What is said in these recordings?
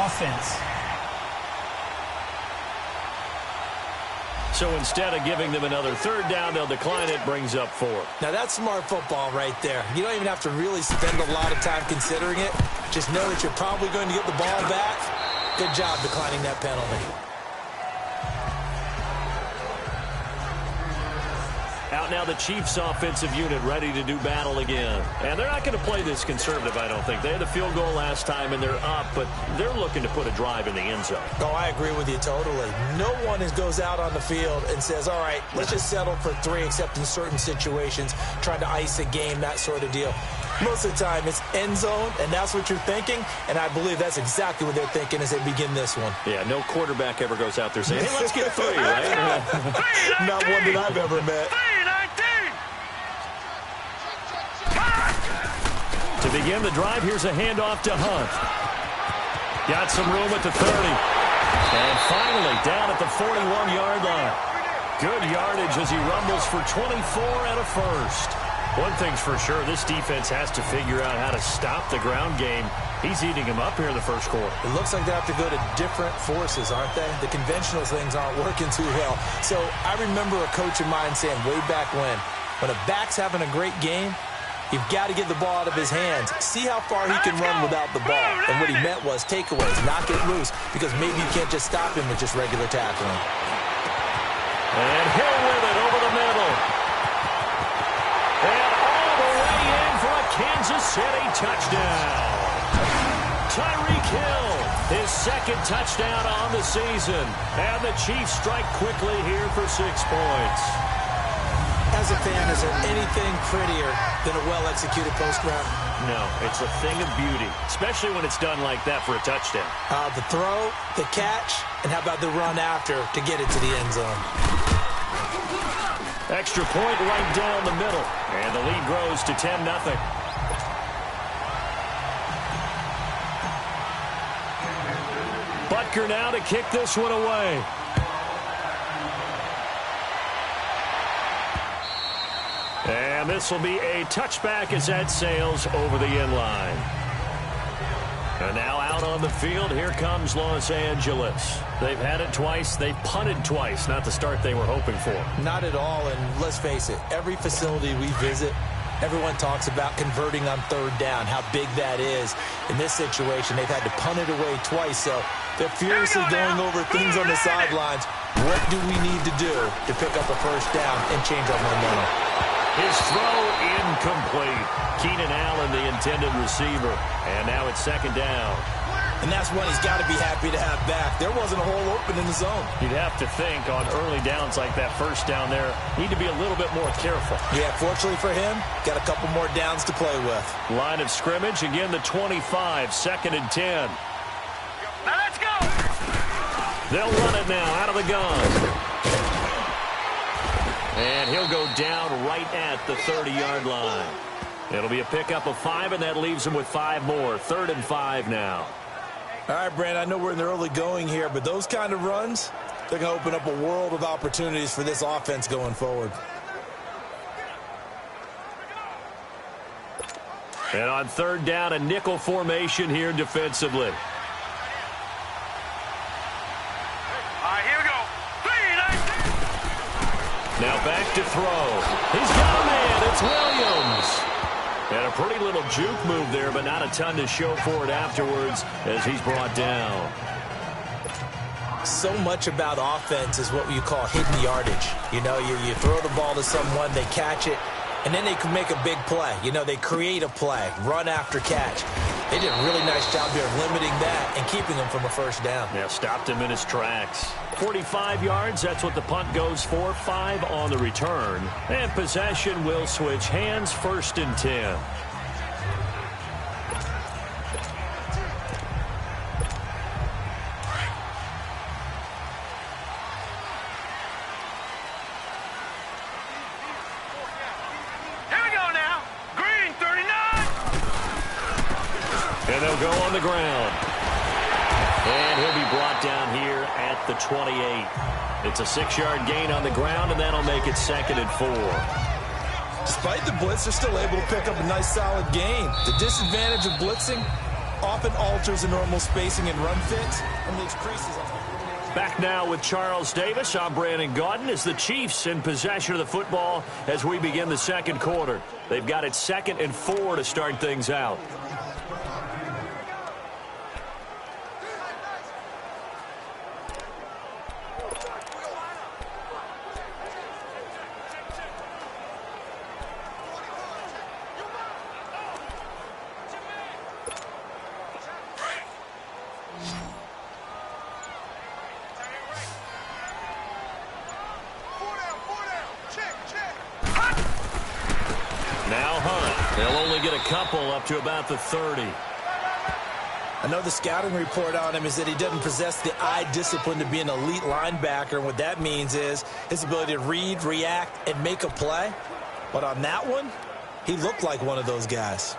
offense. So instead of giving them another third down, they'll decline it, brings up 4. Now, that's smart football right there. You don't even have to really spend a lot of time considering it. Just know that you're probably going to get the ball back. Good job declining that penalty. Out now the Chiefs offensive unit ready to do battle again. And they're not going to play this conservative, I don't think. They had a field goal last time and they're up, but they're looking to put a drive in the end zone. Oh, I agree with you totally. No one goes out on the field and says, all right, let's just settle for 3, except in certain situations, trying to ice a game, that sort of deal. Most of the time, it's end zone, and that's what you're thinking, and I believe that's exactly what they're thinking as they begin this one. Yeah, no quarterback ever goes out there saying, hey, let's get 3, right? Not one that I've ever met. To begin the drive, here's a handoff to Hunt. Got some room at the 30. And finally, down at the 41-yard line. Good yardage as he rumbles for 24 and a first. One thing's for sure, this defense has to figure out how to stop the ground game. He's eating him up here in the first quarter. It looks like they have to go to different forces, aren't they? The conventional things aren't working too well. So I remember a coach of mine saying way back when a back's having a great game, you've got to get the ball out of his hands. See how far he can run without the ball. And what he meant was takeaways, knock it loose, because maybe you can't just stop him with just regular tackling. And Hill with it over the middle. And all the way in for a Kansas City touchdown. Tyreek Hill, his second touchdown on the season. And the Chiefs strike quickly here for 6 points. As a fan, is there anything prettier than a well-executed post route? No, it's a thing of beauty, especially when it's done like that for a touchdown. The throw, the catch, and how about the run after to get it to the end zone? Extra point right down the middle, and the lead grows to 10-0. Butker now to kick this one away. And this will be a touchback as that sails over the end line. And now out on the field, here comes Los Angeles. They've had it twice. They've punted twice. Not the start they were hoping for. Not at all, and let's face it, every facility we visit, everyone talks about converting on third down, how big that is. In this situation, they've had to punt it away twice, so they're furiously going over things on the sidelines. What do we need to do to pick up a first down and change our momentum? His throw incomplete. Keenan Allen, the intended receiver. And now it's second down. And that's one he's got to be happy to have back. There wasn't a hole open in the zone. You'd have to think on early downs like that first down there, need to be a little bit more careful. Yeah, fortunately for him, got a couple more downs to play with. Line of scrimmage, again the 25, 2nd and 10. Now let's go! They'll run it now out of the gun. And he'll go down right at the 30-yard line. It'll be a pickup of 5, and that leaves him with 5 more. 3rd and 5 now. All right, Brand, I know we're in the early going here, but those kind of runs, they're going to open up a world of opportunities for this offense going forward. And on 3rd down, a nickel formation here defensively. Now back to throw. He's got a man. It's Williams. And a pretty little juke move there, but not a ton to show for it afterwards as he's brought down. So much about offense is what you call hidden yardage. You know, you throw the ball to someone, they catch it, and then they can make a big play. You know, they create a play, run after catch. They did a really nice job here limiting that and keeping him from a first down. Yeah, stopped him in his tracks. 45 yards, that's what the punt goes for. 5 on the return. And possession will switch hands, 1st and 10. And they'll go on the ground. And he'll be brought down here at the 28. It's a 6-yard gain on the ground, and that'll make it 2nd and 4. Despite the blitz, they're still able to pick up a nice solid gain. The disadvantage of blitzing, often alters the normal spacing and run fits and leaves creases on. Back now with Charles Davis. I'm Brandon Gaudin as the Chiefs in possession of the football as we begin the second quarter. They've got it 2nd and 4 to start things out. Couple up to about the 30. I know the scouting report on him is that he doesn't possess the eye discipline to be an elite linebacker. And what that means is his ability to read, react, and make a play. But on that one, he looked like one of those guys.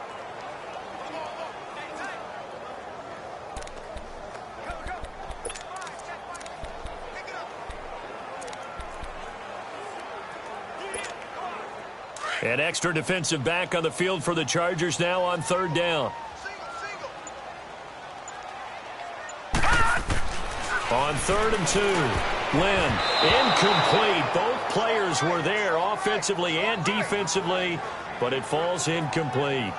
An extra defensive back on the field for the Chargers now on 3rd down. On 3rd and 2, Lynn, incomplete. Both players were there offensively and defensively, but it falls incomplete.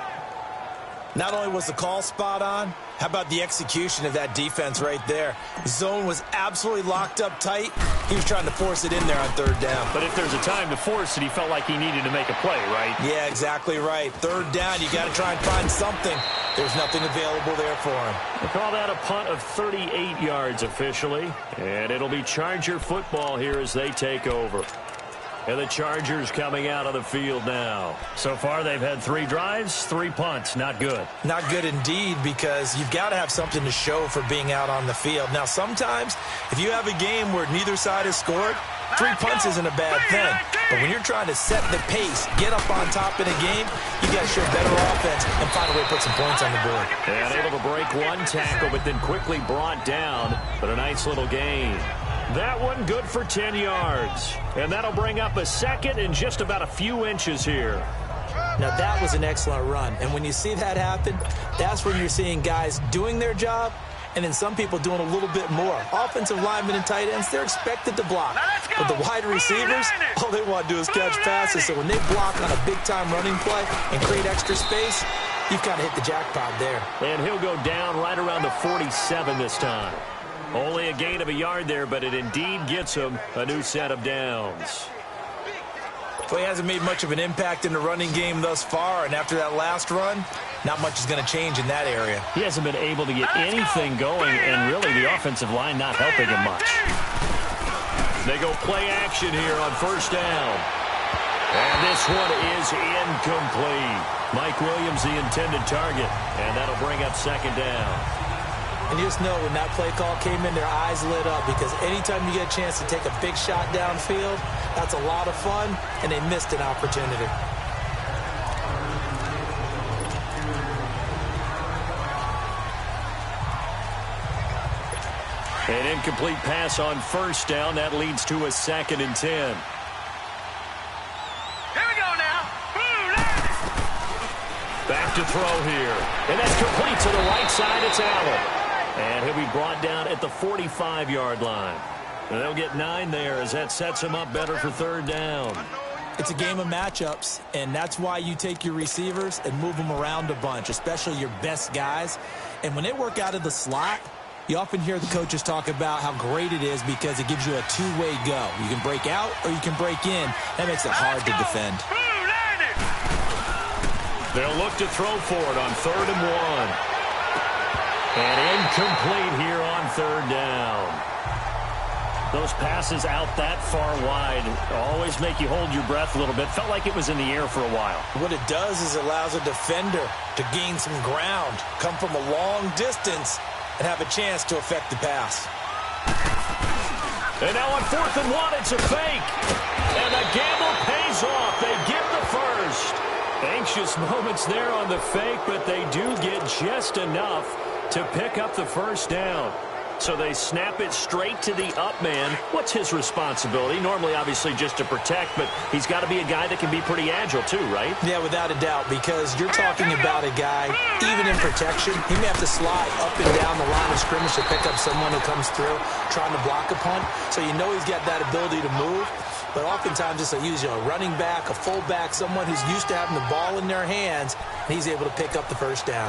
Not only was the call spot on, how about the execution of that defense right there? Zone was absolutely locked up tight. He was trying to force it in there on 3rd down. But if there's a time to force it, he felt like he needed to make a play, right? Yeah, exactly right. 3rd down, you got to try and find something. There's nothing available there for him. We'll call that a punt of 38 yards officially. And it'll be Charger football here as they take over. And the Chargers coming out of the field now. So far, they've had 3 drives, 3 punts. Not good. Not good indeed, because you've got to have something to show for being out on the field. Now, sometimes, if you have a game where neither side has scored, 3 punts isn't a bad thing. But when you're trying to set the pace, get up on top in a game, you got to show better offense and find a way to put some points on the board. And able to break one tackle, but then quickly brought down. But a nice little gain. That one good for 10 yards. And that'll bring up a 2nd and just about a few inches here. Now, that was an excellent run. And when you see that happen, that's when you're seeing guys doing their job and then some people doing a little bit more. Offensive linemen and tight ends, they're expected to block. But the wide receivers, all they want to do is catch passes. So when they block on a big-time running play and create extra space, you've got to hit the jackpot there. And he'll go down right around the 47 this time. Only a gain of a yard there, but it indeed gets him a new set of downs. Well, he hasn't made much of an impact in the running game thus far, and after that last run, not much is going to change in that area. He hasn't been able to get anything going, and really the offensive line not helping him much. They go play action here on 1st down. And this one is incomplete. Mike Williams, the intended target, and that'll bring up 2nd down. And you just know when that play call came in, their eyes lit up, because anytime you get a chance to take a big shot downfield, that's a lot of fun, and they missed an opportunity. An incomplete pass on 1st down. That leads to a 2nd and 10. Here we go now. Back to throw here. And that's complete to the right side. It's Allen. And he'll be brought down at the 45-yard line. And they'll get 9 there as that sets him up better for 3rd down. It's a game of matchups, and that's why you take your receivers and move them around a bunch, especially your best guys. And when they work out of the slot, you often hear the coaches talk about how great it is because it gives you a two-way go. You can break out or you can break in. That makes it hard to defend. They'll look to throw for it on 3rd and 1. And incomplete here on 3rd down. Those passes out that far wide always make you hold your breath a little bit. Felt like it was in the air for a while. What it does is it allows a defender to gain some ground, come from a long distance, and have a chance to affect the pass. And now on 4th and 1, it's a fake. And the gamble pays off. They get the first. Anxious moments there on the fake, but they do get just enough to pick up the 1st down. So they snap it straight to the up man. What's his responsibility? Normally, obviously, just to protect, but he's got to be a guy that can be pretty agile too, right? Yeah, without a doubt, because you're talking about a guy, even in protection, he may have to slide up and down the line of scrimmage to pick up someone who comes through trying to block a punt. So you know he's got that ability to move. But oftentimes it's usually a running back, a fullback, someone who's used to having the ball in their hands, and he's able to pick up the first down.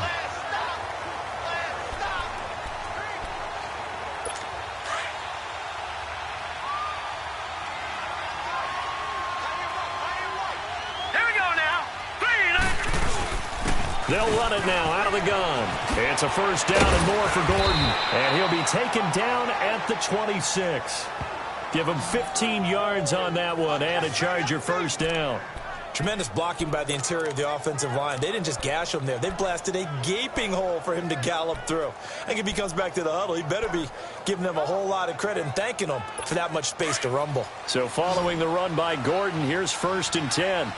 They'll run it now out of the gun. It's a first down and more for Gordon. And he'll be taken down at the 26. Give him 15 yards on that one and a Charger first down. Tremendous blocking by the interior of the offensive line. They didn't just gash him there. They blasted a gaping hole for him to gallop through. I think if he comes back to the huddle, he better be giving them a whole lot of credit and thanking them for that much space to rumble. So following the run by Gordon, here's 1st and 10.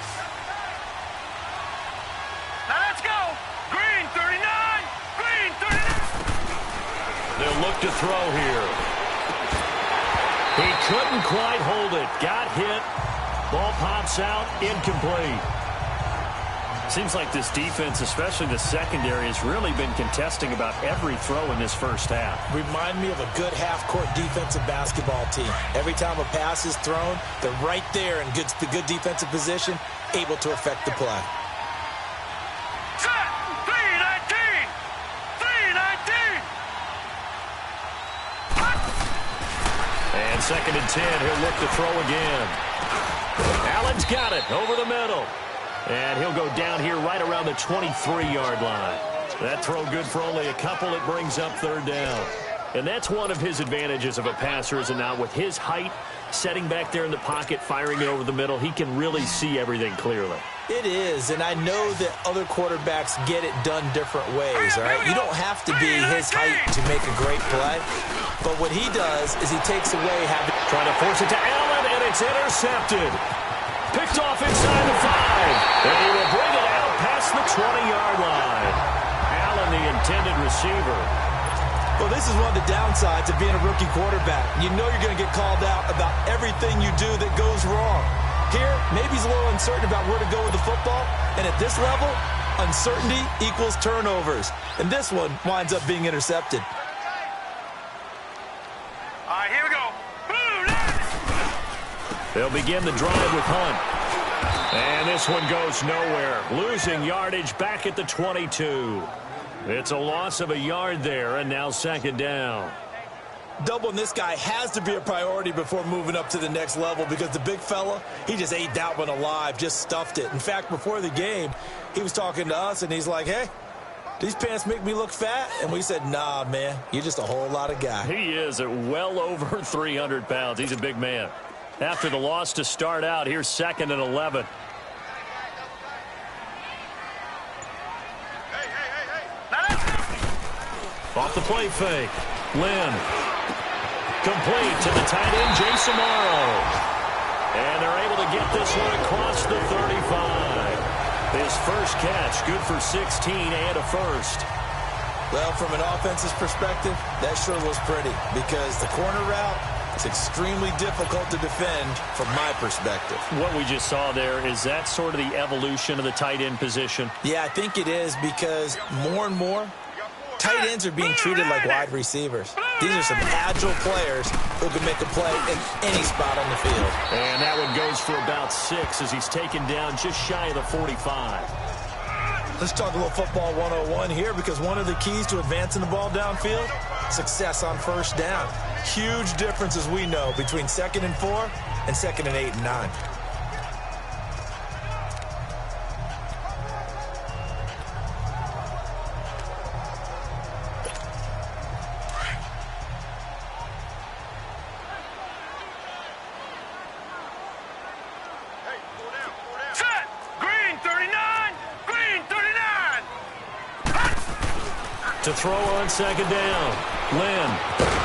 They'll look to throw here. He couldn't quite hold it. Got hit. Ball pops out. Incomplete. Seems like this defense, especially the secondary, has really been contesting about every throw in this first half. Remind me of a good half-court defensive basketball team. Every time a pass is thrown, they're right there in the good defensive position, able to affect the play. And 2nd and 10, he'll look to throw again. Allen's got it over the middle. And he'll go down here right around the 23-yard line. That throw good for only a couple. It brings up 3rd down. And that's one of his advantages of a passer, is now with his height, setting back there in the pocket, firing it over the middle, he can really see everything clearly. It is, and I know that other quarterbacks get it done different ways, all right? You don't have to be his height to make a great play, but what he does is he takes away having... Trying to force it to Allen, and it's intercepted. Picked off inside the 5, and he will bring it out past the 20-yard line. Allen, the intended receiver. Well, this is one of the downsides of being a rookie quarterback. You know you're going to get called out about everything you do that goes wrong. Here, maybe he's a little uncertain about where to go with the football, and at this level, uncertainty equals turnovers. And this one winds up being intercepted. All right, here we go. They'll begin the drive with Hunt. And this one goes nowhere. Losing yardage back at the 22. It's a loss of a yard there, and now 2nd down. Doubling this guy has to be a priority before moving up to the next level, because the big fella, he just ate that one alive, just stuffed it. In fact, before the game, he was talking to us, and he's like, hey, these pants make me look fat? And we said, nah, man, you're just a whole lot of guy. He is at well over 300 pounds. He's a big man. After the loss to start out, here's 2nd and 11. Off the play fake. Lynn. Complete to the tight end, Jason Morrow. And they're able to get this one across the 35. His first catch, good for 16 and a first. Well, from an offense's perspective, that sure was pretty, because the corner route is extremely difficult to defend from my perspective. What we just saw there, is that sort of the evolution of the tight end position? Yeah, I think it is, because more and more, tight ends are being treated like wide receivers. These are some agile players who can make a play in any spot on the field. And that one goes for about 6 as he's taken down just shy of the 45. Let's talk a little football 101 here, because one of the keys to advancing the ball downfield, success on first down. Huge difference, as we know, between 2nd and 4 and 2nd and 8 and 9. To throw on 2nd down. Lynn.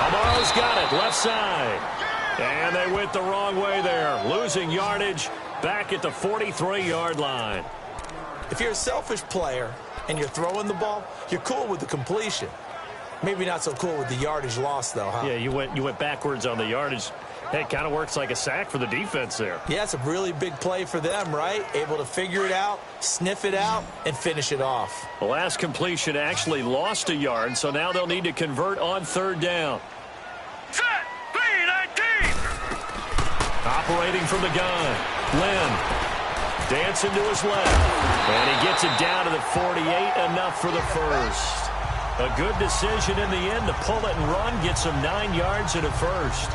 Amaro's got it. Left side. And they went the wrong way there. Losing yardage back at the 43-yard line. If you're a selfish player and you're throwing the ball, you're cool with the completion. Maybe not so cool with the yardage loss, though, huh? Yeah, you went backwards on the yardage. Hey, it kind of works like a sack for the defense there. Yeah, it's a really big play for them, right? Able to figure it out, sniff it out, and finish it off. The last completion actually lost a yard, so now they'll need to convert on third down. Set. 3-19. Operating from the gun. Lynn. Dancing to his left. And he gets it down to the 48, enough for the first. A good decision in the end to pull it and run, get some 9 yards and a first.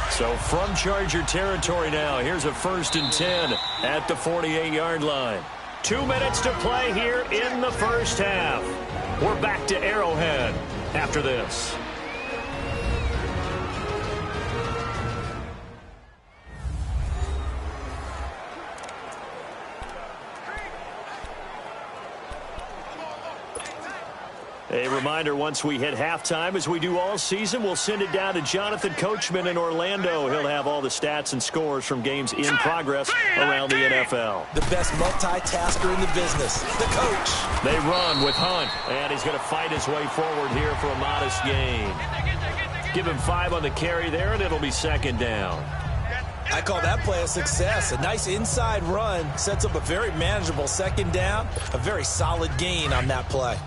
So from Charger territory now, here's a 1st and 10 at the 48-yard line. 2 minutes to play here in the first half. We're back to Arrowhead after this. A reminder, once we hit halftime, as we do all season, we'll send it down to Jonathan Coachman in Orlando. He'll have all the stats and scores from games in progress around the NFL. The best multitasker in the business, the coach. They run with Hunt, and he's going to fight his way forward here for a modest gain. Give him 5 on the carry there, and it'll be 2nd down. I call that play a success. A nice inside run sets up a very manageable 2nd down, a very solid gain on that play.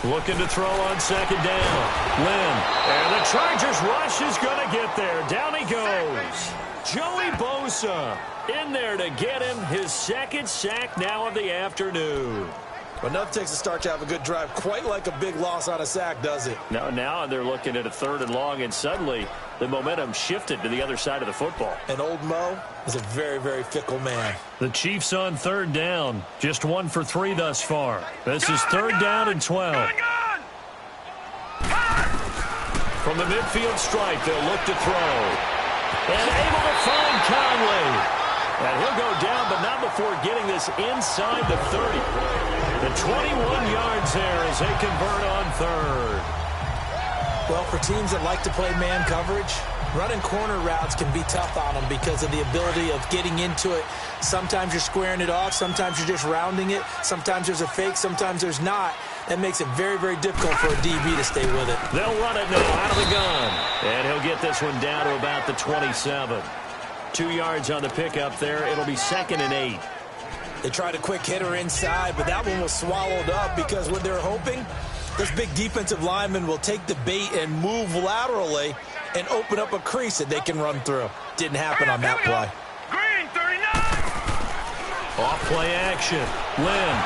Looking to throw on 2nd down. Lynn. And the Chargers rush is going to get there. Down he goes. Joey Bosa in there to get him his 2nd sack now of the afternoon. Enough takes a start to have a good drive. Quite like a big loss on a sack, does it? Now they're looking at a 3rd and long, and suddenly the momentum shifted to the other side of the football. And old Mo is a very, very fickle man. The Chiefs on 3rd down. Just 1 for 3 thus far. This is 3rd down and 12. From the midfield stripe, they'll look to throw. And able to find Conley. And he'll go down, but not before getting this inside the 30. The 21 yards there as they convert on 3rd. Well, for teams that like to play man coverage, running corner routes can be tough on them because of the ability of getting into it. Sometimes you're squaring it off. Sometimes you're just rounding it. Sometimes there's a fake. Sometimes there's not. That makes it very, very difficult for a DB to stay with it. They'll run it now out of the gun. And he'll get this one down to about the 27. 2 yards on the pickup there. It'll be 2nd and 8. They tried a quick hitter inside, but that one was swallowed up because what they're hoping, this big defensive lineman will take the bait and move laterally and open up a crease that they can run through. Didn't happen on that play. Green 39. Off play action. Lynn.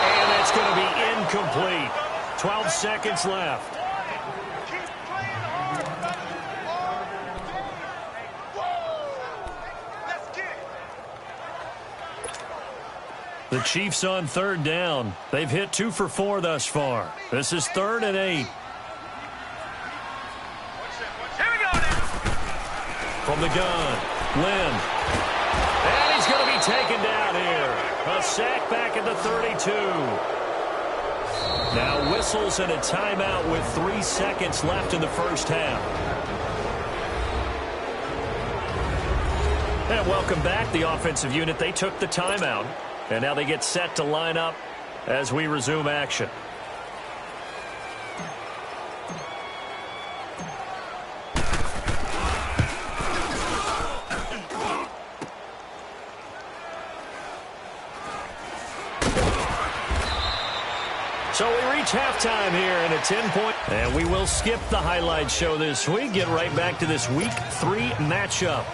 And that's going to be incomplete. 12 seconds left. The Chiefs on 3rd down. They've hit 2 for 4 thus far. This is 3rd and 8. Here we go now. From the gun, Lynn. And he's going to be taken down here. A sack back at the 32. Now whistles and a timeout with 3 seconds left in the first half. And welcome back. The offensive unit, they took the timeout. And now they get set to line up as we resume action. So we reach halftime here in a 10-point. And we will skip the highlight show this week. Get right back to this Week 3 matchup.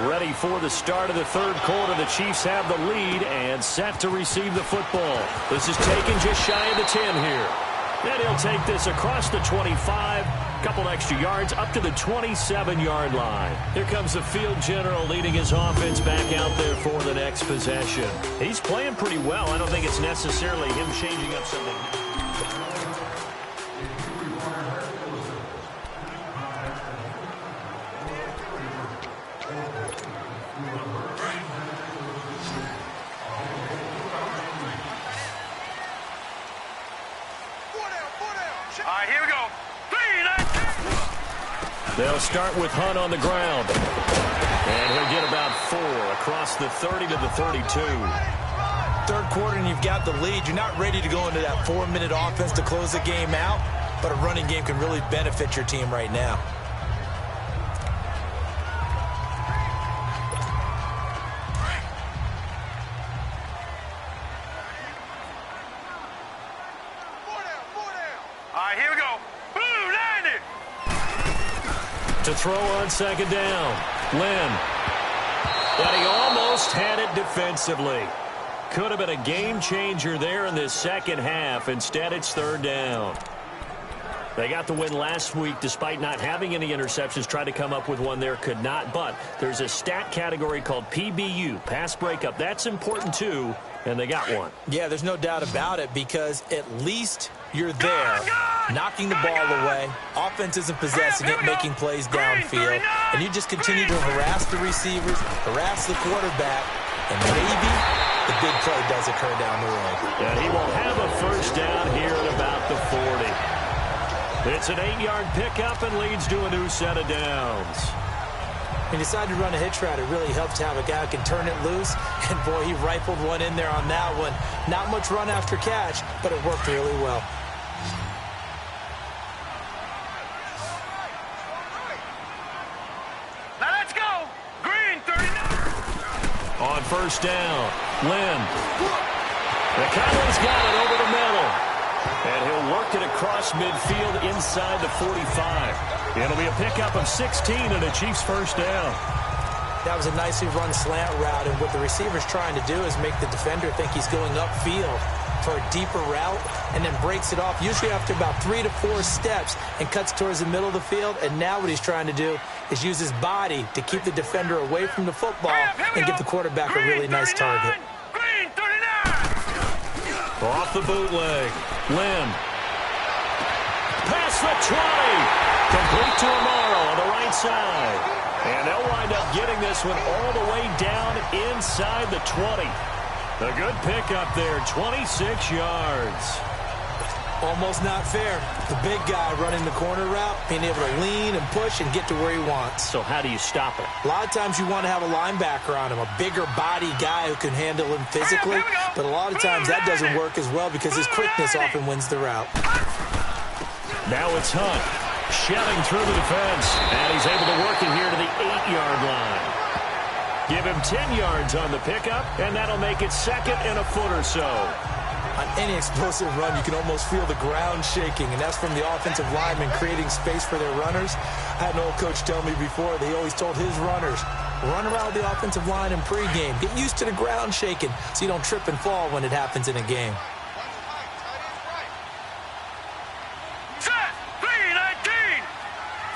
Ready for the start of the 3rd quarter. The Chiefs have the lead and set to receive the football. This is taken just shy of the 10 here. And he'll take this across the 25, couple extra yards up to the 27-yard line. Here comes the field general leading his offense back out there for the next possession. He's playing pretty well. I don't think it's necessarily him changing up something. All right, here we go. 3, 19. They'll start with Hunt on the ground. And he'll get about 4 across the 30 to the 32. Third quarter and you've got the lead. You're not ready to go into that 4-minute offense to close the game out, but a running game can really benefit your team right now. All right, here we go. Blue 90. To throw on second down, Lynn. And he almost had it defensively. Could have been a game changer there in this second half. Instead, it's third down. They got the win last week despite not having any interceptions. Tried to come up with one there, could not. But there's a stat category called PBU, pass breakup. That's important too, and they got one. Yeah, there's no doubt about it because at least you're there, knocking the ball away. Offense isn't possessing it, making plays downfield. And you just continue to harass the receivers, harass the quarterback, and maybe the big play does occur down the road. And he will have a first down here at about the 40. It's an 8-yard pickup and leads to a new set of downs. He decided to run a hitch route. It really helps to have a guy who can turn it loose. And, boy, he rifled one in there on that one. Not much run after catch, but it worked really well. Now let's go. Green 39. On first down, Lynn. The Cowboys got it over the middle. And he'll work it across midfield inside the 45. It'll be a pickup of 16 and a Chiefs first down. That was a nicely run slant route, and what the receiver's trying to do is make the defender think he's going upfield for a deeper route and then breaks it off, usually after about 3 to 4 steps, and cuts towards the middle of the field. And now what he's trying to do is use his body to keep the defender away from the football and give the quarterback a really nice target. Green 39. Off the bootleg, Lynn. Past the 20. Complete to Amaro on the right side. And they'll wind up getting this one all the way down inside the 20. A good pickup there, 26 yards. Almost not fair. The big guy running the corner route, being able to lean and push and get to where he wants. So how do you stop it? A lot of times you want to have a linebacker on him, a bigger body guy who can handle him physically. But a lot of times that doesn't work as well because his quickness often wins the route. Now it's Hunt, shelling through the defense. And he's able to work it here to the 8-yard line. Give him 10 yards on the pickup, and that'll make it 2nd and a foot or so. On any explosive run, you can almost feel the ground shaking, and that's from the offensive linemen creating space for their runners. I had an old coach tell me before, they always told his runners, run around the offensive line in pregame. Get used to the ground shaking so you don't trip and fall when it happens in a game. Set. 319.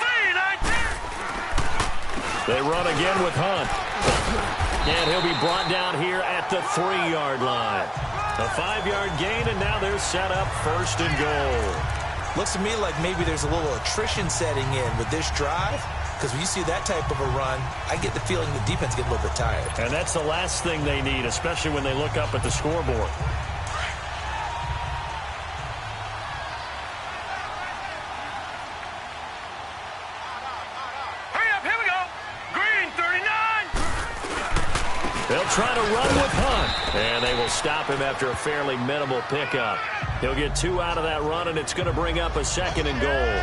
319. They run again with Hunt. And he'll be brought down here at the 3-yard line. A 5-yard gain, and now they're set up 1st and goal. Looks to me like maybe there's a little attrition setting in with this drive, because when you see that type of a run, I get the feeling the defense gets a little bit tired. And that's the last thing they need, especially when they look up at the scoreboard. They'll try to run with Hunt, and they will stop him after a fairly minimal pickup. He'll get 2 out of that run, and it's going to bring up a 2nd and goal.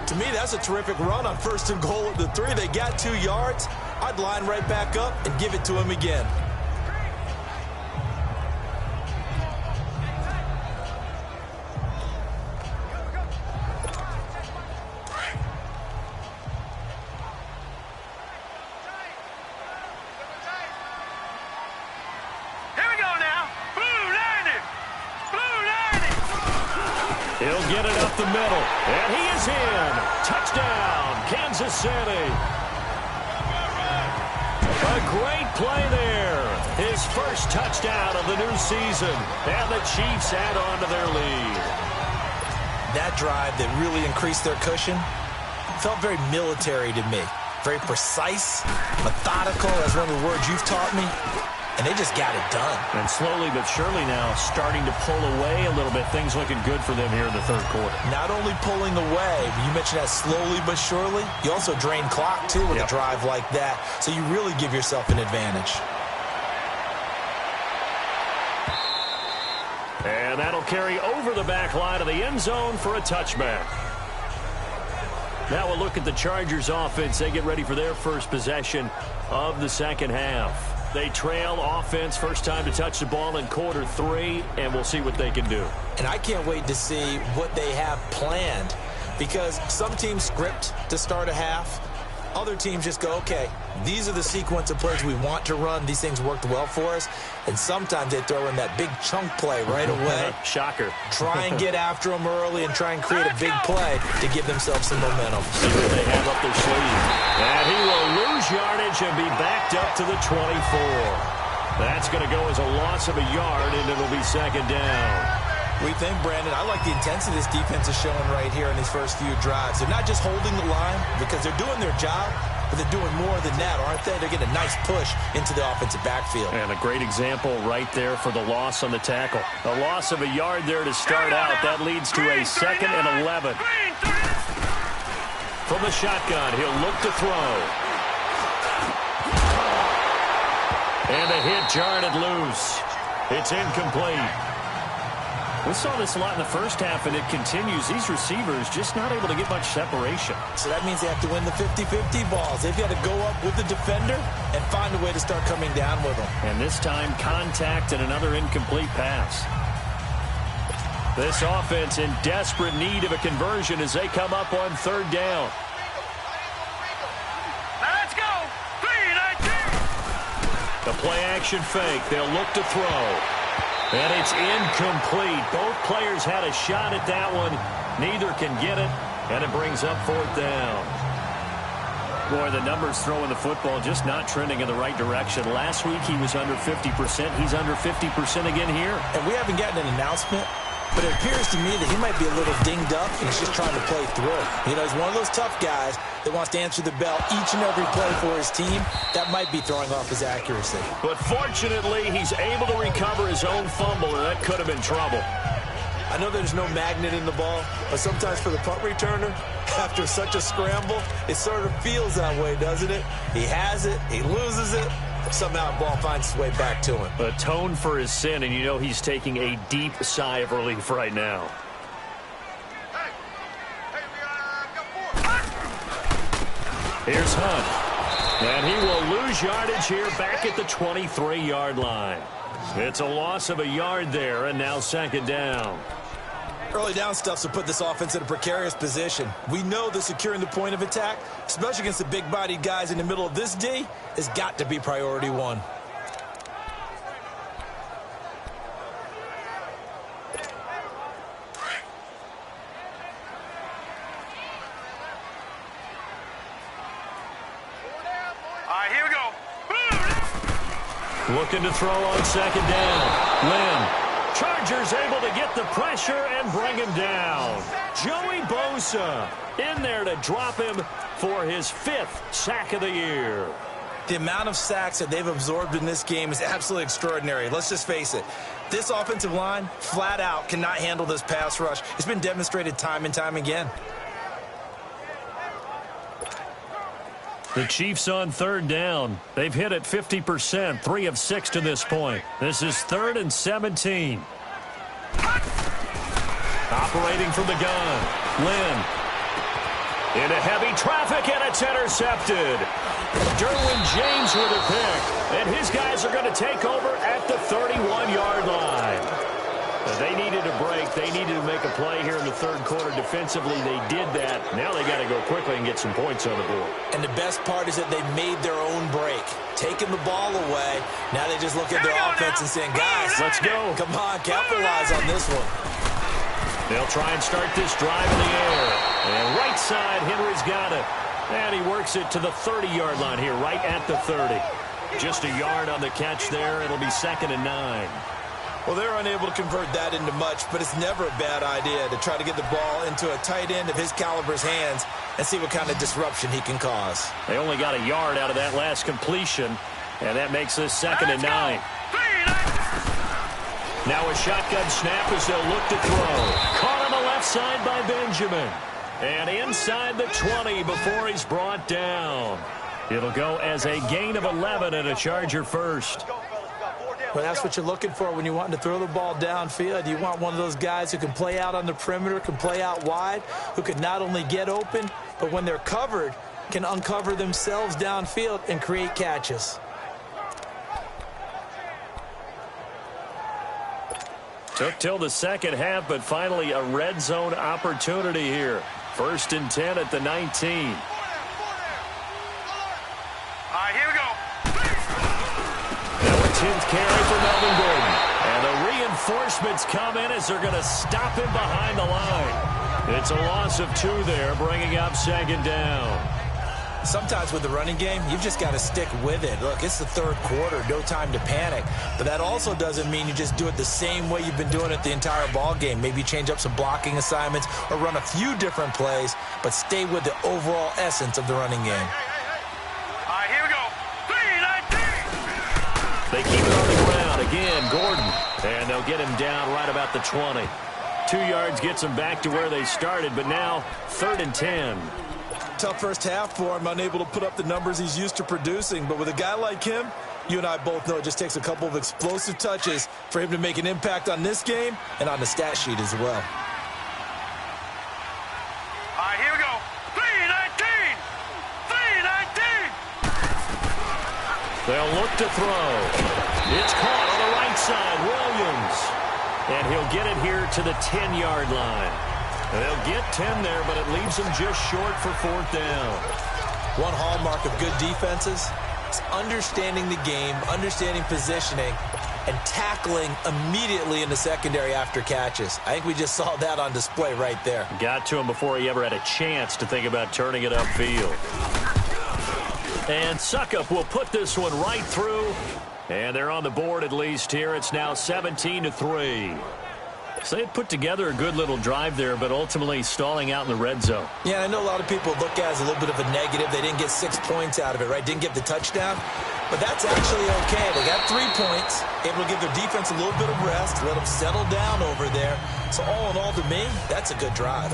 To me, that's a terrific run on 1st and goal at the 3. They got 2 yards. I'd line right back up and give it to him again. He'll get it up the middle, and he is in. Touchdown, Kansas City. A great play there. His first touchdown of the new season, and the Chiefs add on to their lead. That drive that really increased their cushion felt very military to me. Very precise, methodical, that's one of the words you've taught me. and they just got it done. And slowly but surely now starting to pull away a little bit. Things looking good for them here in the third quarter. Not only pulling away, you mentioned that slowly but surely, you also drain clock, too, with a drive like that. So you really give yourself an advantage. And that'll carry over the back line of the end zone for a touchback. Now we'll look at the Chargers offense. They get ready for their first possession of the second half. They trail offense, first time to touch the ball in quarter 3, and we'll see what they can do. And I can't wait to see what they have planned, because some teams script to start a half. Other teams just go, okay, these are the sequence of plays we want to run. These things worked well for us. And sometimes they throw in that big chunk play right away. Shocker. Try and get after them early and try and create a big play to give themselves some momentum. See what they have up their sleeve. And he will lose yardage and be backed up to the 24. That's going to go as a loss of a yard, and it'll be second down. We think, Brandon, I like the intensity this defense is showing right here in these first few drives. They're not just holding the line because they're doing their job, but they're doing more than that, aren't they? They're getting a nice push into the offensive backfield. And a great example right there for the loss on the tackle. A loss of a yard there to start out. That leads to a 2nd and 11. From the shotgun, he'll look to throw. And a hit jarred loose. It's incomplete. We saw this a lot in the first half, and it continues. These receivers just not able to get much separation. So that means they have to win the 50-50 balls. They've got to go up with the defender and find a way to start coming down with them. And this time, contact and another incomplete pass. This offense in desperate need of a conversion as they come up on third down. Let's go. 3-19. The play-action fake. They'll look to throw. And it's incomplete. Both players had a shot at that one. Neither can get it, and it brings up fourth down. Boy, the numbers throwing the football just not trending in the right direction. Last week he was under 50%. He's under 50% again here. And we haven't gotten an announcement, but it appears to me that he might be a little dinged up, and he's just trying to play through. You know, he's one of those tough guys that wants to answer the bell each and every play for his team. That might be throwing off his accuracy. But fortunately, he's able to recover his own fumble, and that could have been trouble. I know there's no magnet in the ball, but sometimes for the punt returner, after such a scramble, it sort of feels that way, doesn't it? He has it, he loses it, somehow the ball finds its way back to him. Atone for his sin, and you know he's taking a deep sigh of relief right now. Here's Hunt. And he will lose yardage here back at the 23-yard line. It's a loss of a yard there, and now second down. Early down stuffs will put this offense in a precarious position. We know that securing the point of attack, especially against the big-bodied guys in the middle of this D, has got to be priority one. Here we go. Looking to throw on second down. Lynn. Chargers able to get the pressure and bring him down. Joey Bosa in there to drop him for his 5th sack of the year. The amount of sacks that they've absorbed in this game is absolutely extraordinary. Let's just face it. This offensive line, flat out, cannot handle this pass rush. It's been demonstrated time and time again. The Chiefs on third down. They've hit it 50%, 3 of 6 to this point. This is 3rd and 17. Operating from the gun. Lynn. Into heavy traffic, and it's intercepted. Derwin James with a pick. And his guys are going to take over at the 31-yard line. They needed a break. They needed to make a play here in the third quarter. Defensively, they did that. Now they got to go quickly and get some points on the board. And the best part is that they made their own break. Taking the ball away. Now they just look at their offense and saying, guys, let's go. Come on, capitalize on this one. They'll try and start this drive in the air. And right side, Henry's got it. And he works it to the 30-yard line here, right at the 30. Just a yard on the catch there. It'll be 2nd and 9. Well, they're unable to convert that into much, but it's never a bad idea to try to get the ball into a tight end of his caliber's hands and see what kind of disruption he can cause. They only got a yard out of that last completion. And that makes this 2nd and 9. Now a shotgun snap as they'll look to throw. Caught on the left side by Benjamin. And inside the 20 before he's brought down. It'll go as a gain of 11 and a Charger first. Well, that's what you're looking for when you want to throw the ball downfield. You want one of those guys who can play out on the perimeter, can play out wide, who can not only get open, but when they're covered, can uncover themselves downfield and create catches. Took till the second half, but finally a red zone opportunity here. 1st and 10 at the 19. All right, here we go. Now a 10th carry for Melvin Gordon. And the reinforcements come in as they're going to stop him behind the line. It's a loss of 2 there, bringing up 2nd down. Sometimes with the running game, you've just got to stick with it. Look, it's the 3rd quarter, no time to panic. But that also doesn't mean you just do it the same way you've been doing it the entire ball game. Maybe change up some blocking assignments or run a few different plays, but stay with the overall essence of the running game. All right, here we go. 3-19. They keep it on the ground. Again, Gordon. And they'll get him down right about the 20. 2 yards gets him back to where they started, but now 3rd and 10. Tough first half for him, unable to put up the numbers he's used to producing. But with a guy like him, you and I both know it just takes a couple of explosive touches for him to make an impact on this game and on the stat sheet as well. All right, here we go. 3-19. 3-19. They'll look to throw. It's caught on the right side. Williams. And he'll get it here to the 10-yard line. They'll get 10 there, but it leaves them just short for 4th down. One hallmark of good defenses is understanding the game, understanding positioning, and tackling immediately in the secondary after catches. I think we just saw that on display right there. Got to him before he ever had a chance to think about turning it upfield. And Suckup will put this one right through. And they're on the board at least here. It's now 17-3. So they put together a good little drive there, but ultimately stalling out in the red zone. Yeah, I know a lot of people look at it as a little bit of a negative. They didn't get 6 points out of it, right? Didn't get the touchdown. But that's actually okay. They got 3 points, able to give their defense a little bit of rest, let them settle down over there. So all in all, to me, that's a good drive.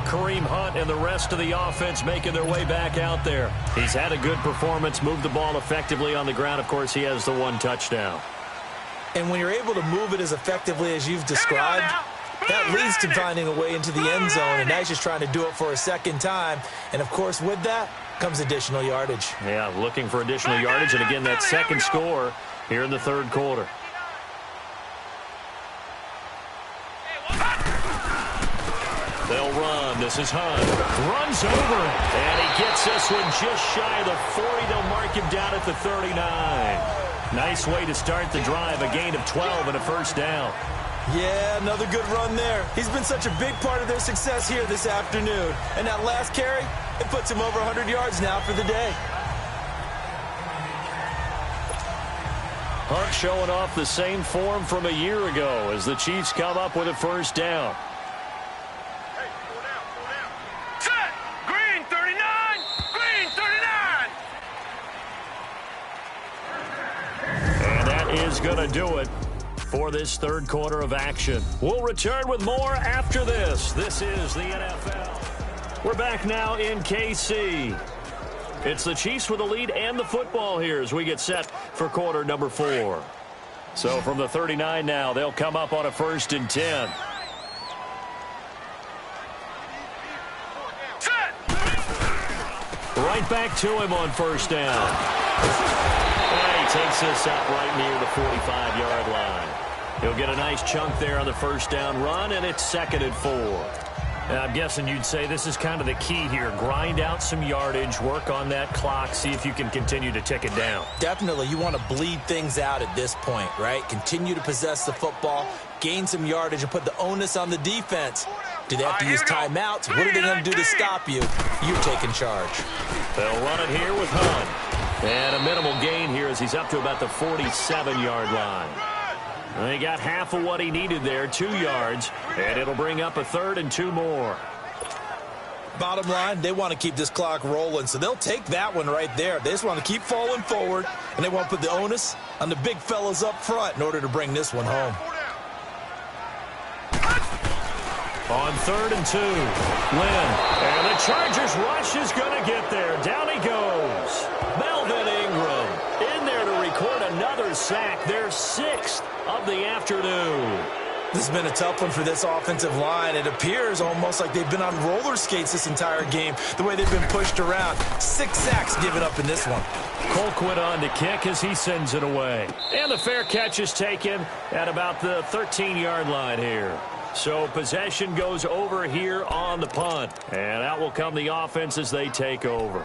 Kareem Hunt and the rest of the offense making their way back out there. He's had a good performance, moved the ball effectively on the ground. Of course, he has the 1 touchdown. And when you're able to move it as effectively as you've described, that leads to finding a way into the end zone, and now he's just trying to do it for a second time. And, of course, with that comes additional yardage. Yeah, looking for additional yardage, and again, that second score here in the 3rd quarter. They'll run. This is Hunt. Runs over it, and he gets this one just shy of the 40. They'll mark him down at the 39. Nice way to start the drive, a gain of 12 and a 1st down. Yeah, another good run there. He's been such a big part of their success here this afternoon. And that last carry, it puts him over 100 yards now for the day. Hunt showing off the same form from a year ago as the Chiefs come up with a 1st down. Set. Green 39. Green 39. And that is going to do it for this 3rd quarter of action. We'll return with more after this. This is the NFL. We're back now in KC. It's the Chiefs with the lead and the football here as we get set for quarter number 4. So from the 39 now, they'll come up on a 1st and 10. Set. Right back to him on 1st down. And he takes this up right near the 45-yard line. He'll get a nice chunk there on the 1st down run, and it's 2nd and 4. I'm guessing you'd say this is kind of the key here. Grind out some yardage, work on that clock, see if you can continue to tick it down. Definitely, you want to bleed things out at this point, right? Continue to possess the football, gain some yardage, and put the onus on the defense. Do they have to use timeouts? What are they going to do to stop you? You're taking charge. They'll run it here with Hunt. And a minimal gain here as he's up to about the 47-yard line. They got half of what he needed there, 2 yards, and it'll bring up a 3rd and 2 more. Bottom line, they want to keep this clock rolling, so they'll take that one right there. They just want to keep falling forward, and they want to put the onus on the big fellas up front in order to bring this one home. On 3rd and 2, Lynn. And the Chargers rush is going to get there. Down he goes. Melvin Ingram in there to record another sack. Their 6th of the afternoon. This has been a tough one for this offensive line. It appears almost like they've been on roller skates this entire game, the way they've been pushed around. 6 sacks given up in this one. Colquitt on to kick as he sends it away. And the fair catch is taken at about the 13-yard line here. So possession goes over here on the punt. And out will come the offense as they take over.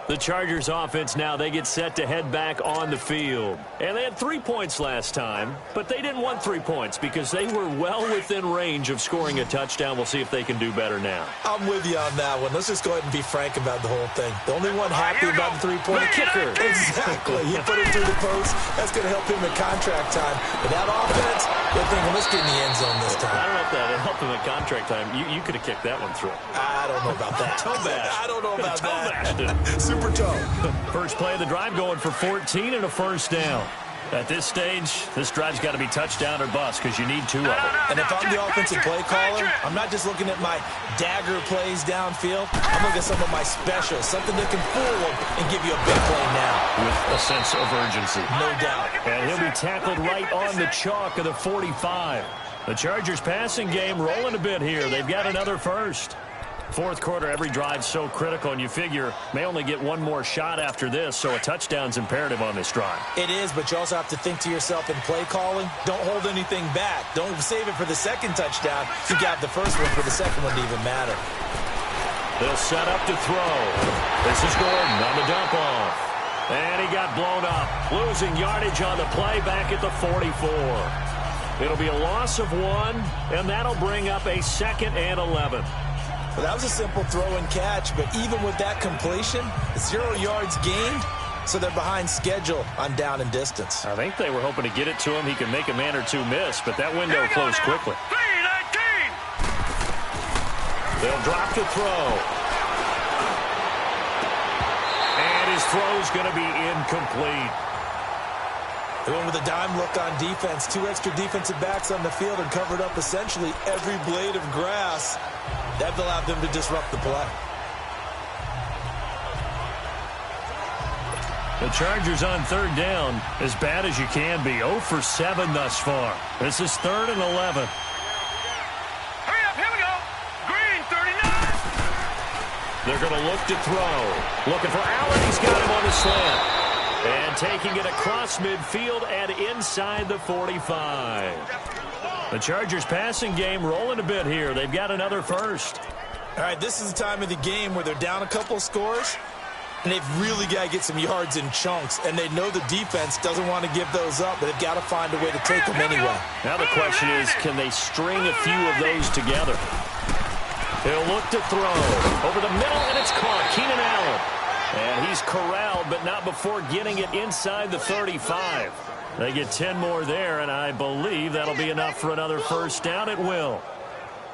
The Chargers offense now, they get set to head back on the field. And they had 3 points last time, but they didn't want 3 points because they were well within range of scoring a touchdown. We'll see if they can do better now. I'm with you on that one. Let's just go ahead and be frank about the whole thing. The only one happy about the 3-point kicker. Exactly. He put it through the post. That's going to help him in contract time. But that offense, they're thinking, let's get in the end zone this time. I don't know if that helped him in contract time. You could have kicked that one through. I don't know about that. Toe bash. I don't know about that. Super toe. First play of the drive going for 14 and a first down. At this stage, this drive's got to be touchdown or bust because you need 2 of them. And if I'm the offensive play caller, I'm not just looking at my dagger plays downfield. I'm looking at some of my specials, something that can fool them and give you a big play now. With a sense of urgency. No doubt. And he'll be tackled right on the chalk of the 45. The Chargers passing game rolling a bit here. They've got another first. Fourth quarter, every drive's so critical, and you figure may only get one more shot after this, so a touchdown's imperative on this drive. It is, but you also have to think to yourself in play calling, don't hold anything back. Don't save it for the second touchdown. You got the first one for the second one to even matter. They'll set up to throw. This is Gordon on the dump off. And he got blown up, losing yardage on the play back at the 44. It'll be a loss of 1, and that'll bring up a 2nd and 11. Well, that was a simple throw and catch, but even with that completion, 0 yards gained, so they're behind schedule on down and distance. I think they were hoping to get it to him. He could make a man or 2 miss, but that window closed quickly. 3-19. They'll drop to throw. And his throw's going to be incomplete. They went with a dime look on defense. 2 extra defensive backs on the field and covered up essentially every blade of grass. That allowed them to disrupt the play. The Chargers on 3rd down, as bad as you can be. 0 for 7 thus far. This is 3rd and 11. Hurry up, here we go. Green, 39. They're going to look to throw. Looking for Allen. He's got him on the slant. And taking it across midfield and inside the 45. The Chargers passing game rolling a bit here. They've got another first. All right, this is the time of the game where they're down a couple scores, and they've really got to get some yards in chunks, and they know the defense doesn't want to give those up, but they've got to find a way to take them anyway. Now the question is, can they string a few of those together? He'll look to throw. Over the middle, and it's caught. Keenan Allen. And he's corralled, but not before getting it inside the 35. They get 10 more there, and I believe that'll be enough for another first down. It will.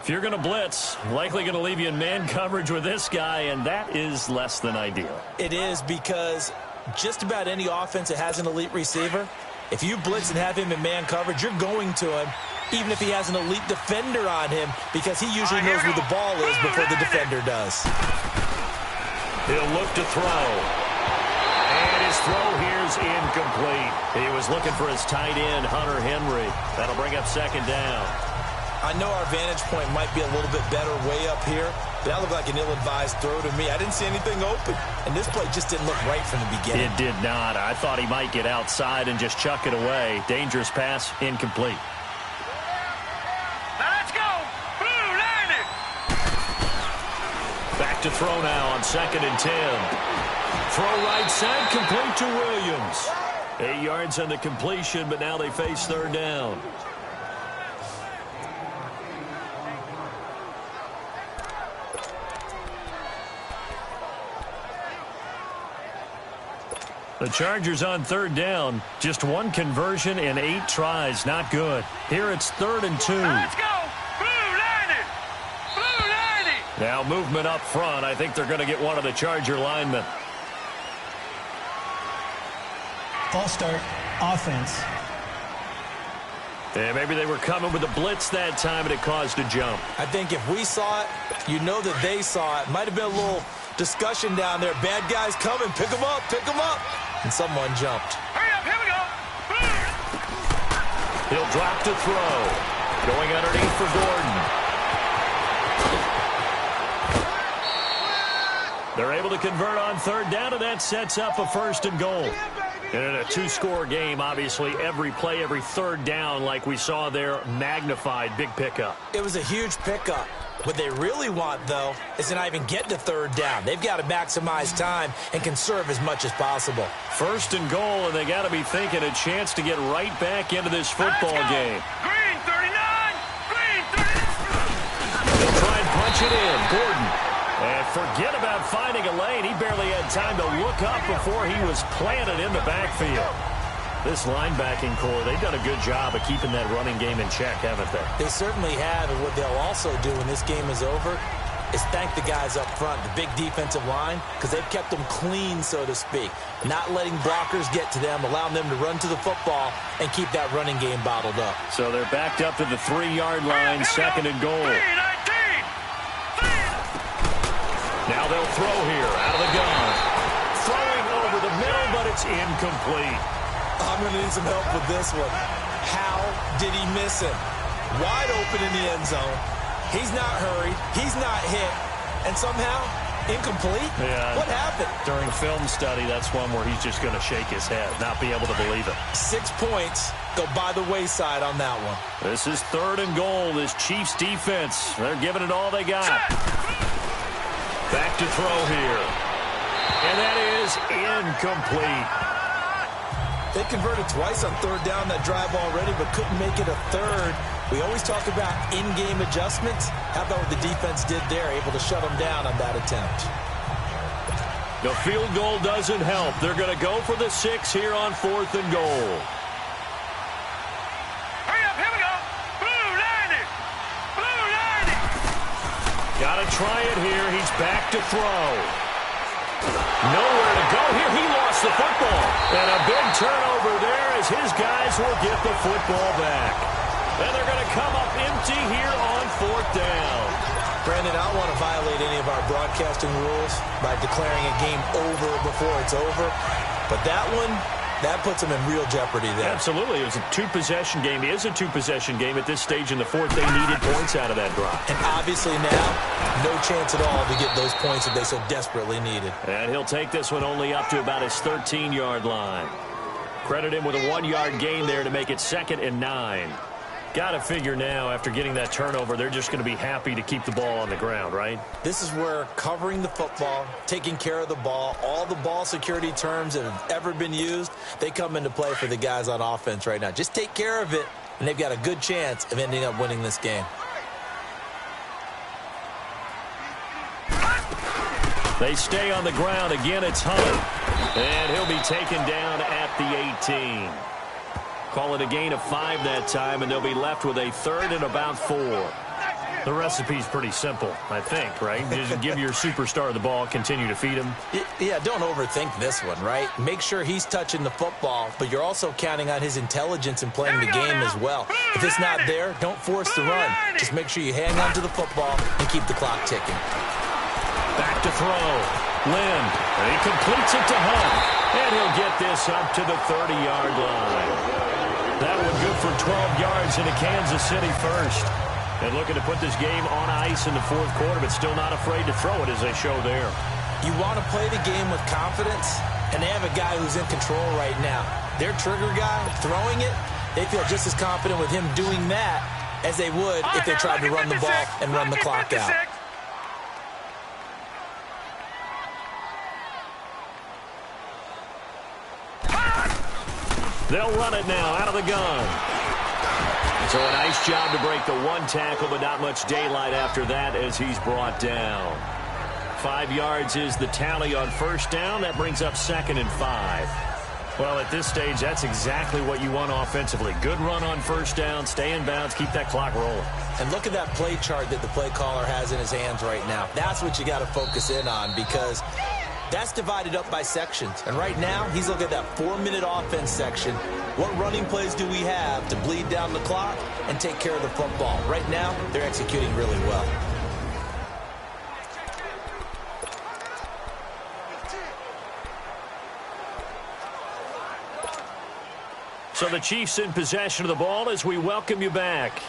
If you're going to blitz, likely going to leave you in man coverage with this guy, and that is less than ideal. It is, because just about any offense that has an elite receiver, if you blitz and have him in man coverage, you're going to him, even if he has an elite defender on him, because he usually knows where the ball is before the defender does. He'll look to throw. And his throw here's incomplete. He was looking for his tight end, Hunter Henry. That'll bring up 2nd down. I know our vantage point might be a little bit better way up here, but that looked like an ill-advised throw to me. I didn't see anything open, and this play just didn't look right from the beginning. It did not. I thought he might get outside and just chuck it away. Dangerous pass, incomplete. Now let's go. Blue 90. Back to throw now on 2nd and 10. Throw right side, complete to Williams. 8 yards on the completion, but now they face 3rd down. The Chargers on 3rd down. Just 1 conversion in 8 tries. Not good. Here it's 3rd and 2. Now let's go. Blue 90. Blue 90. Now movement up front. I think they're going to get one of the Charger linemen. False start, offense. Yeah, maybe they were coming with a blitz that time, and it caused a jump. I think if we saw it, you know that they saw it. Might have been a little discussion down there. Bad guys coming. Pick them up. Pick them up. And someone jumped. Hurry up, here we go. He'll drop to throw. Going underneath for Gordon. They're able to convert on third down, and that sets up a 1st and goal. And in a two-score game, obviously, every play, every third down, like we saw there, magnified, big pickup. It was a huge pickup. What they really want, though, is to not even get to third down. They've got to maximize time and conserve as much as possible. 1st and goal, and they got to be thinking a chance to get right back into this football game. Green 39. Green 39. They'll try and punch it in. Gordon. And forget about finding a lane. He barely had time to look up before he was planted in the backfield. This linebacking core, they've done a good job of keeping that running game in check, haven't they? They certainly have, and what they'll also do when this game is over is thank the guys up front, the big defensive line, because they've kept them clean, so to speak. Not letting blockers get to them, allowing them to run to the football and keep that running game bottled up. So they're backed up to the 3-yard line, 2nd and goal. Now they'll throw here, out of the gun. Throwing over the middle, but it's incomplete. I'm going to need some help with this one. How did he miss him? Wide open in the end zone. He's not hurried. He's not hit. And somehow, incomplete? Yeah. What happened? During film study, that's one where he's just going to shake his head, not be able to believe it. 6 points go by the wayside on that one. This is 3rd and goal. This Chiefs defense, they're giving it all they got. Back to throw here. And that is incomplete. They converted twice on third down that drive already, but couldn't make it a third. We always talk about in-game adjustments. How about what the defense did there, able to shut them down on that attempt? The field goal doesn't help. They're going to go for the 6 here on 4th and goal. Hurry up, here we go. Blue 90. Blue 90. Got to try it here. He's back to throw. Nowhere to go here. He lost the football. And a big turnover there as his guys will get the football back. And they're going to come up empty here on 4th down. Brandon, I don't want to violate any of our broadcasting rules by declaring a game over before it's over. But that one, that puts them in real jeopardy there. Absolutely. It was a 2-possession game. It is a 2-possession game at this stage in the 4th. They needed points out of that drive. And obviously now, no chance at all to get those points that they so desperately needed. And he'll take this one only up to about his 13-yard line. Credit him with a 1-yard gain there to make it 2nd and 9. Got to figure now, after getting that turnover, they're just going to be happy to keep the ball on the ground, right? This is where covering the football, taking care of the ball, all the ball security terms that have ever been used, they come into play for the guys on offense right now. Just take care of it, and they've got a good chance of ending up winning this game. They stay on the ground. Again, it's Hunt. And he'll be taken down at the 18. Call it a gain of 5 that time, and they'll be left with a 3rd and about 4. The recipe's pretty simple, I think, right? Just give your superstar the ball, continue to feed him. Yeah, don't overthink this one, right? Make sure he's touching the football, but you're also counting on his intelligence in playing the game as well. If it's not there, don't force the run. Just make sure you hang on to the football and keep the clock ticking. Back to throw. Lynn, and he completes it to Hunt. And he'll get this up to the 30-yard line. That one good for 12 yards into Kansas City first. And looking to put this game on ice in the 4th quarter, but still not afraid to throw it as they show there. You want to play the game with confidence, and they have a guy who's in control right now. Their trigger guy, throwing it, they feel just as confident with him doing that as they would if they tried to run the ball and run the clock out. They'll run it now out of the gun. So a nice job to break the 1 tackle, but not much daylight after that as he's brought down. 5 yards is the tally on 1st down. That brings up 2nd and 5. Well, at this stage, that's exactly what you want offensively. Good run on first down, stay in bounds, keep that clock rolling. And look at that play chart that the play caller has in his hands right now. That's what you got to focus in on, because that's divided up by sections. And right now, he's looking at that 4-minute offense section. What running plays do we have to bleed down the clock and take care of the football? Right now, they're executing really well. So the Chiefs in possession of the ball as we welcome you back.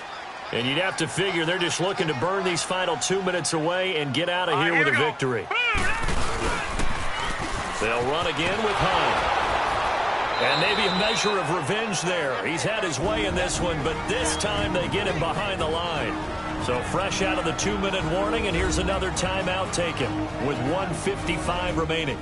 And you'd have to figure they're just looking to burn these final 2 minutes away and get out of here with a victory. They'll run again with Hunt. And maybe a measure of revenge there. He's had his way in this one, but this time they get him behind the line. So fresh out of the 2-minute warning, and here's another timeout taken with 1:55 remaining.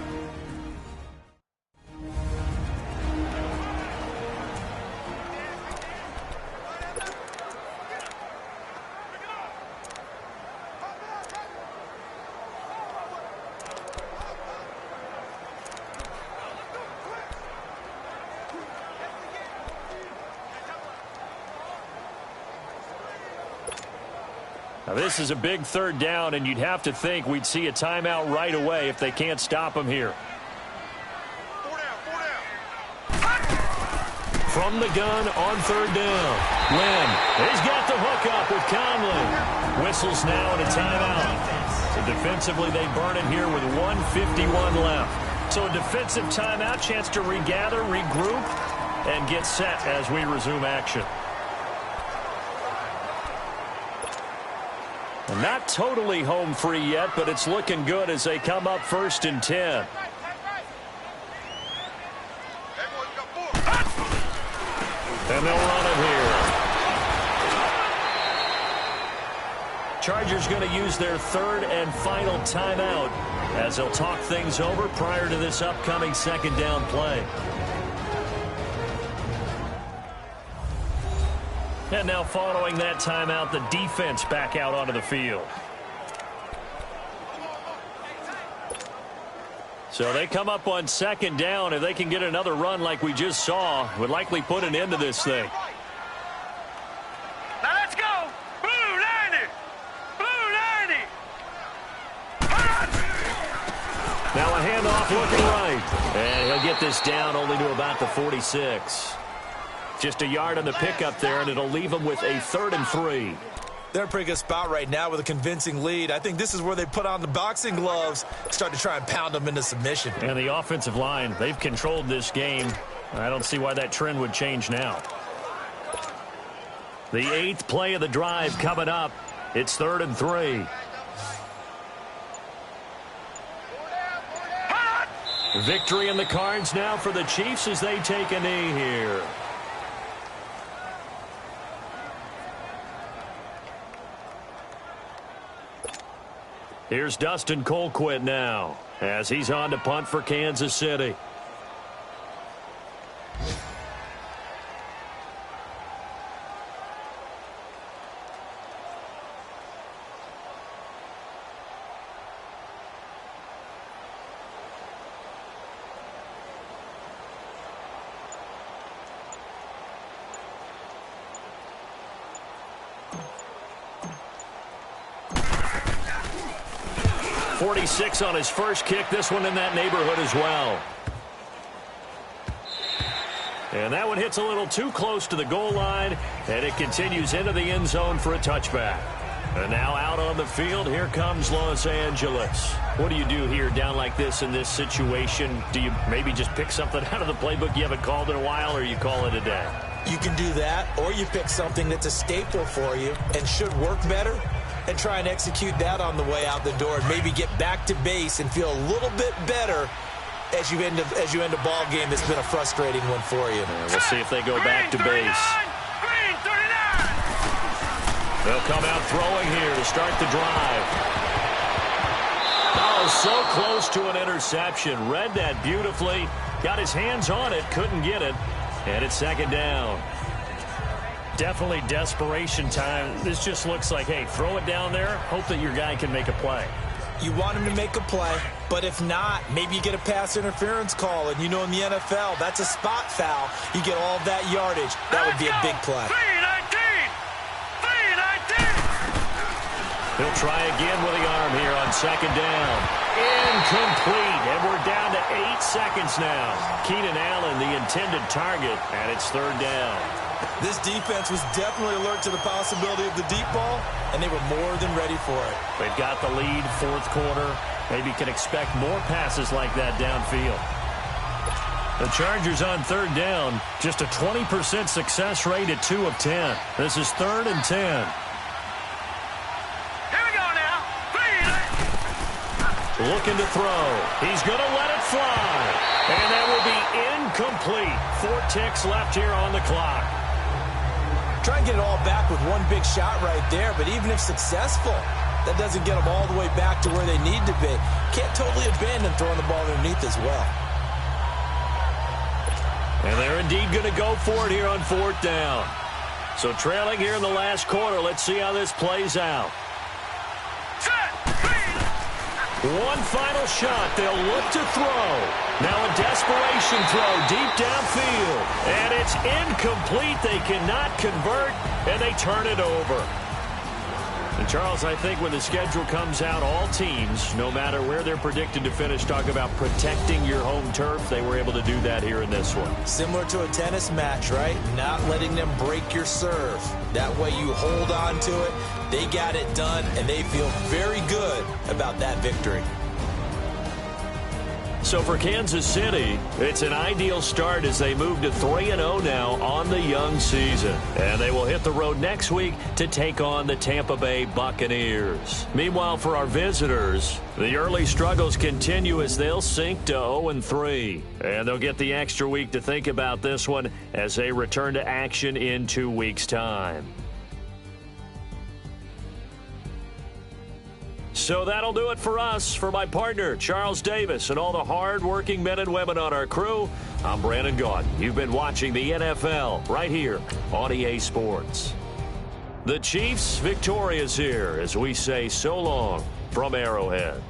Now, this is a big third down, and you'd have to think we'd see a timeout right away if they can't stop him here. From the gun on third down. Lynn, he's got the hook up with Conley. Whistles now and a timeout. So defensively, they burn it here with 1:51 left. So a defensive timeout, chance to regather, regroup, and get set as we resume action. Not totally home free yet, but it's looking good as they come up 1st and 10. And they'll run it here. Chargers going to use their third and final timeout as they'll talk things over prior to this upcoming second down play. And now following that timeout, the defense back out onto the field. So they come up on second down. If they can get another run like we just saw, would likely put an end to this thing. Now let's go. Blue 90. Blue 90. Now a handoff looking right. And he'll get this down only to about the 46. Just a yard on the pickup there, and it'll leave them with a 3rd and 3. They're in a pretty good spot right now with a convincing lead. I think this is where they put on the boxing gloves, start to try and pound them into submission. And the offensive line, they've controlled this game. I don't see why that trend would change now. The 8th play of the drive coming up. It's 3rd and 3. Victory in the cards now for the Chiefs as they take a knee here. Here's Dustin Colquitt now as he's on to punt for Kansas City. .46 on his first kick. This one in that neighborhood as well. And that one hits a little too close to the goal line, and it continues into the end zone for a touchback. And now out on the field, here comes Los Angeles. What do you do here down like this in this situation? Do you maybe just pick something out of the playbook you haven't called in a while, or you call it a day? You can do that, or you pick something that's a staple for you and should work better, and try and execute that on the way out the door and maybe get back to base and feel a little bit better as you end a ball game that's been a frustrating one for you. We'll see if they go back to base. They'll come out throwing here to start the drive. Oh, so close to an interception. Read that beautifully. Got his hands on it, couldn't get it. And it's second down. Definitely desperation time. This just looks like, hey, throw it down there, hope that your guy can make a play. You want him to make a play, but if not, maybe you get a pass interference call, and you know in the NFL, that's a spot foul. You get all of that yardage. That would be a big play. 3-19. He'll try again with the arm here on second down. Incomplete, and we're down to 8 seconds now. Keenan Allen, the intended target, and it's third down. This defense was definitely alert to the possibility of the deep ball, and they were more than ready for it. They've got the lead, fourth quarter. Maybe can expect more passes like that downfield. The Chargers on third down, just a 20% success rate at 2 of 10. This is 3rd and 10. Here we go now. Looking to throw. He's going to let it fly. And that will be incomplete. 4 ticks left here on the clock. Try and get it all back with one big shot right there, but even if successful, that doesn't get them all the way back to where they need to be. Can't totally abandon throwing the ball underneath as well. And they're indeed going to go for it here on 4th down. So trailing here in the last quarter, let's see how this plays out. One final shot. They'll look to throw. Now a desperation throw deep downfield. And it's incomplete. They cannot convert, and they turn it over. And Charles, I think when the schedule comes out, all teams, no matter where they're predicted to finish, talk about protecting your home turf. They were able to do that here in this one. Similar to a tennis match, right? Not letting them break your serve. That way you hold on to it. They got it done, and they feel very good about that victory. So for Kansas City, it's an ideal start as they move to 3-0 now on the young season. And they will hit the road next week to take on the Tampa Bay Buccaneers. Meanwhile, for our visitors, the early struggles continue as they'll sink to 0-3. And they'll get the extra week to think about this one as they return to action in 2 weeks' time. So that'll do it for us. For my partner, Charles Davis, and all the hard-working men and women on our crew, I'm Brandon Gaudin. You've been watching the NFL right here on EA Sports. The Chiefs victorious here as we say so long from Arrowhead.